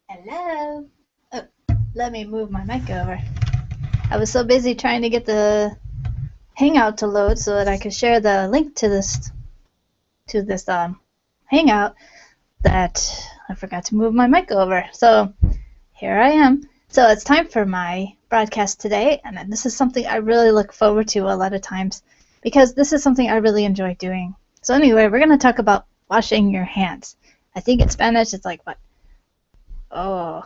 Hello. Oh, let me move my mic over. I was so busy trying to get the Hangout to load so that I could share the link to this Hangout that I forgot to move my mic over. So here I am. So it's time for my broadcast today, and this is something I really look forward to a lot of times because this is something I really enjoy doing. So anyway, we're going to talk about washing your hands. I think in Spanish it's like what? Oh,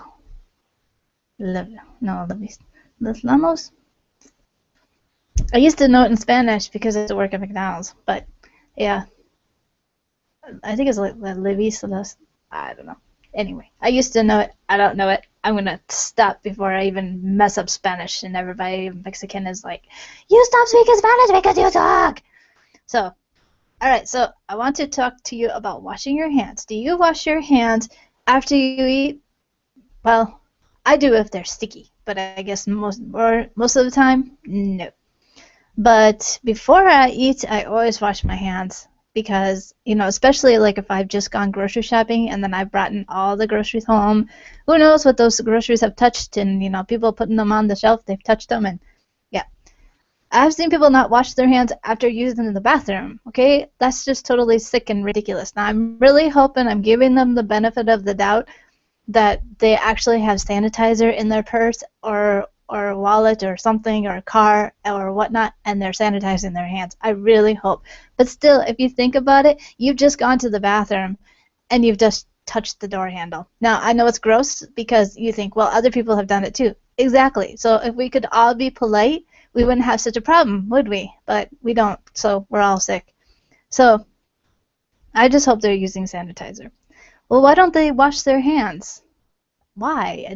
no, Los Lamos? I used to know it in Spanish because I used to work at McDonald's, but yeah, I think it's like Levis. I don't know. Anyway, I used to know it. I don't know it. I'm gonna stop before I even mess up Spanish, and everybody Mexican is like, "You stop speaking Spanish because you talk." So, all right. So I want to talk to you about washing your hands. Do you wash your hands after you eat? Well, I do if they're sticky, but I guess most of the time, no. But before I eat, I always wash my hands because, especially like if I've just gone grocery shopping and then I've brought in all the groceries home, who knows what those groceries have touched, and, people putting them on the shelf, they've touched them, and yeah. I've seen people not wash their hands after using them in the bathroom, okay? That's just totally sick and ridiculous. Now, I'm really hoping I'm giving them the benefit of the doubt that they actually have sanitizer in their purse or wallet or something or a car or whatnot, and they're sanitizing their hands. I really hope. But still, if you think about it, you've just gone to the bathroom and you've just touched the door handle. Now, I know it's gross because you think, well, other people have done it too. Exactly. So if we could all be polite, we wouldn't have such a problem, would we? But we don't, so we're all sick. So I just hope they're using sanitizer. Well, why don't they wash their hands? Why?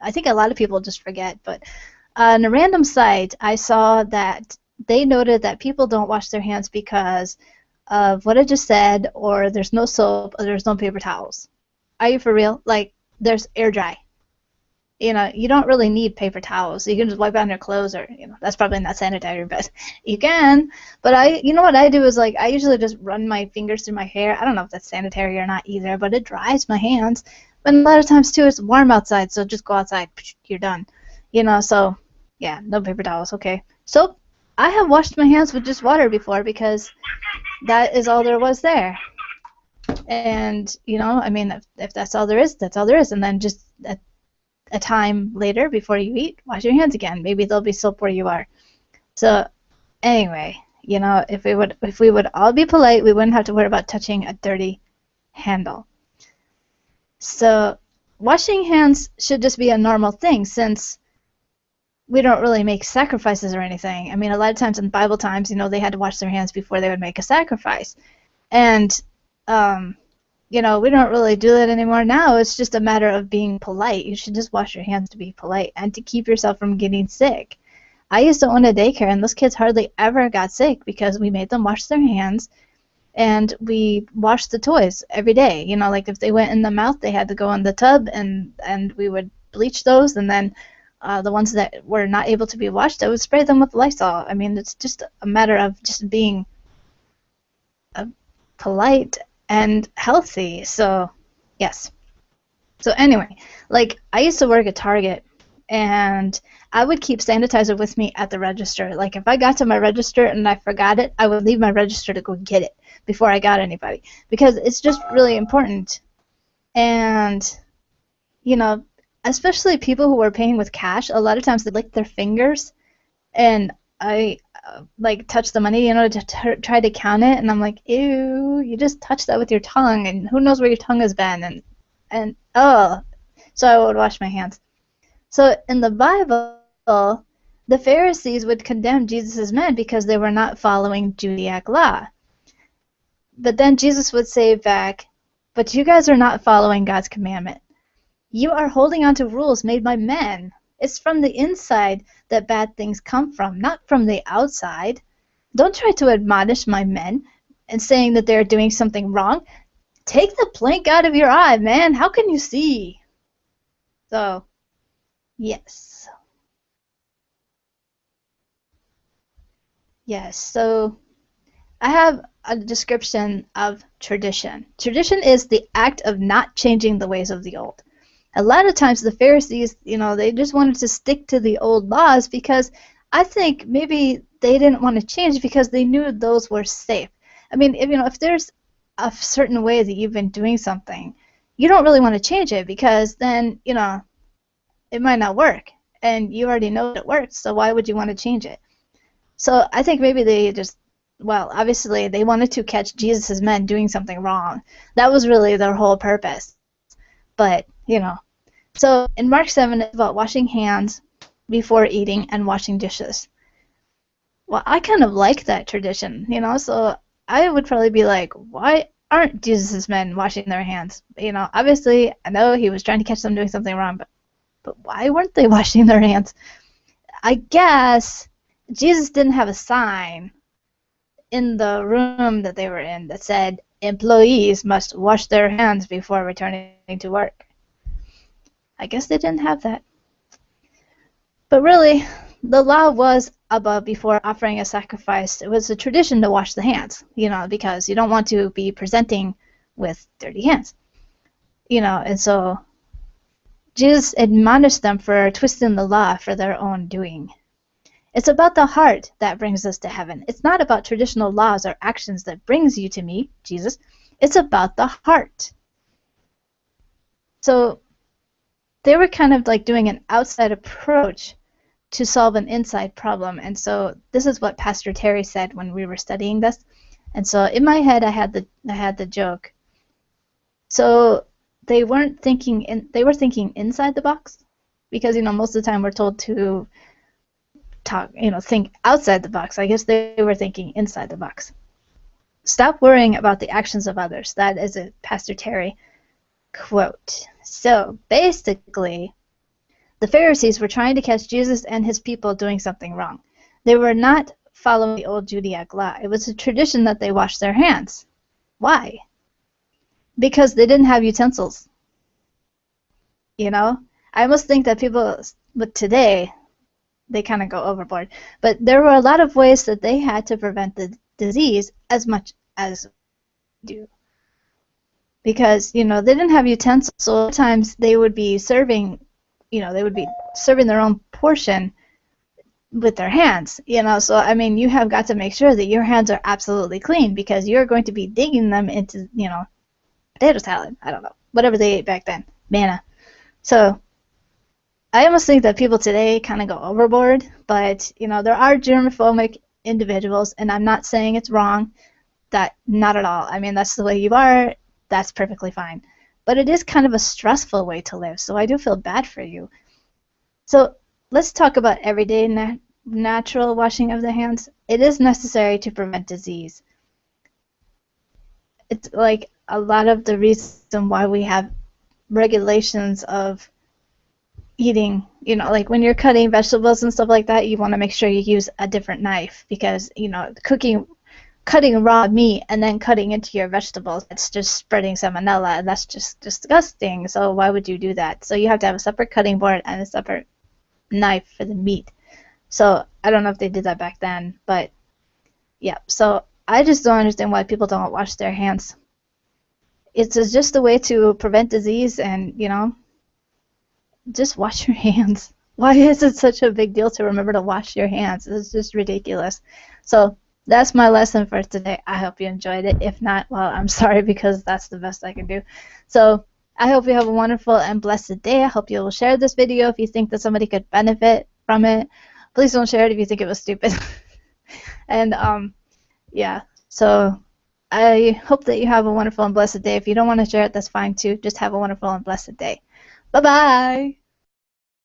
I think a lot of people just forget. But on a random site, I saw that they noted that people don't wash their hands because of what I just said, or there's no soap, or there's no paper towels. Are you for real? Like, there's air dry. You don't really need paper towels. You can just wipe on your clothes, or that's probably not sanitary, but you can. But what I do is like I usually just run my fingers through my hair. I don't know if that's sanitary or not either, but it dries my hands. But a lot of times too, it's warm outside, so just go outside. You're done. So yeah, no paper towels. Okay. So I have washed my hands with just water before because that is all there was there. And I mean, if that's all there is, that's all there is. And then just a time later before you eat, wash your hands again. Maybe there'll be soap where you are. So anyway, if we would all be polite, we wouldn't have to worry about touching a dirty handle. So washing hands should just be a normal thing since we don't really make sacrifices or anything. I mean, a lot of times in Bible times, they had to wash their hands before they would make a sacrifice. And we don't really do that anymore now. It's just a matter of being polite. You should just wash your hands to be polite and to keep yourself from getting sick. I used to own a daycare, and those kids hardly ever got sick because we made them wash their hands, and we washed the toys every day. Like if they went in the mouth, they had to go in the tub, and we would bleach those, and then the ones that were not able to be washed, I would spray them with Lysol. I mean, it's just a matter of just being polite and healthy. So, yes. So anyway, like I used to work at Target, and I would keep sanitizer with me at the register. Like if I got to my register and I forgot it, I would leave my register to go get it before I got anybody because it's just really important. And especially people who were paying with cash, a lot of times they lick their fingers, and I like touch the money, to try to count it, and I'm like, ew, you just touched that with your tongue, and who knows where your tongue has been, and oh, so I would wash my hands. So in the Bible, the Pharisees would condemn Jesus' men because they were not following Judaic law. But then Jesus would say back, but you guys are not following God's commandment. You are holding on to rules made by men. It's from the inside that bad things come from, not from the outside. Don't try to admonish my men and saying that they're doing something wrong. Take the plank out of your eye, man. How can you see? So, yes. Yes, so I have a description of tradition. Tradition is the act of not changing the ways of the old. A lot of times the Pharisees, they just wanted to stick to the old laws because I think maybe they didn't want to change because they knew those were safe. I mean, if there's a certain way that you've been doing something, you don't really want to change it because then, it might not work. And you already know that it works, so why would you want to change it? So I think maybe they just, well, obviously they wanted to catch Jesus' men doing something wrong. That was really their whole purpose. But, so in Mark 7, it's about washing hands before eating and washing dishes. Well, I kind of like that tradition, so I would probably be like, why aren't Jesus' men washing their hands? Obviously, I know he was trying to catch them doing something wrong, but why weren't they washing their hands? I guess Jesus didn't have a sign in the room that they were in that said, employees must wash their hands before returning to work. I guess they didn't have that. But really, the law was about before offering a sacrifice. It was a tradition to wash the hands, because you don't want to be presenting with dirty hands. And so Jesus admonished them for twisting the law for their own doing. It's about the heart that brings us to heaven. It's not about traditional laws or actions that brings you to me, Jesus. It's about the heart. So they were kind of like doing an outside approach to solve an inside problem. And so this is what Pastor Terry said when we were studying this. And so in my head I had the joke. So they were thinking inside the box, because most of the time we're told to think outside the box. I guess they were thinking inside the box. Stop worrying about the actions of others. That is a Pastor Terry quote. So basically, the Pharisees were trying to catch Jesus and his people doing something wrong. They were not following the old Judaic law. It was a tradition that they washed their hands. Why? Because they didn't have utensils. I almost think that people with today, they kind of go overboard. But there were a lot of ways that they had to prevent the disease as much as we do. Because, they didn't have utensils, so sometimes they would be serving their own portion with their hands, so I mean, you have got to make sure that your hands are absolutely clean, because you're going to be digging them into, potato salad, I don't know, whatever they ate back then, manna. So I almost think that people today kind of go overboard, but, there are germophobic individuals, and I'm not saying it's wrong, that not at all. I mean, that's the way you are, that's perfectly fine. But it is kind of a stressful way to live, so I do feel bad for you. So let's talk about everyday natural washing of the hands. It is necessary to prevent disease. It's like a lot of the reason why we have regulations of eating, like when you're cutting vegetables and stuff like that, you want to make sure you use a different knife, because, cutting raw meat and then cutting into your vegetables, it's just spreading salmonella, and that's just disgusting. So why would you do that? So you have to have a separate cutting board and a separate knife for the meat. So I don't know if they did that back then, but yeah. So I just don't understand why people don't wash their hands. It's just a way to prevent disease, and just wash your hands. Why is it such a big deal to remember to wash your hands? It's just ridiculous. So that's my lesson for today. I hope you enjoyed it. If not, well, I'm sorry, because that's the best I can do. So I hope you have a wonderful and blessed day. I hope you will share this video if you think that somebody could benefit from it. Please don't share it if you think it was stupid. And yeah, so I hope that you have a wonderful and blessed day. If you don't want to share it, that's fine too. Just have a wonderful and blessed day. Bye-bye.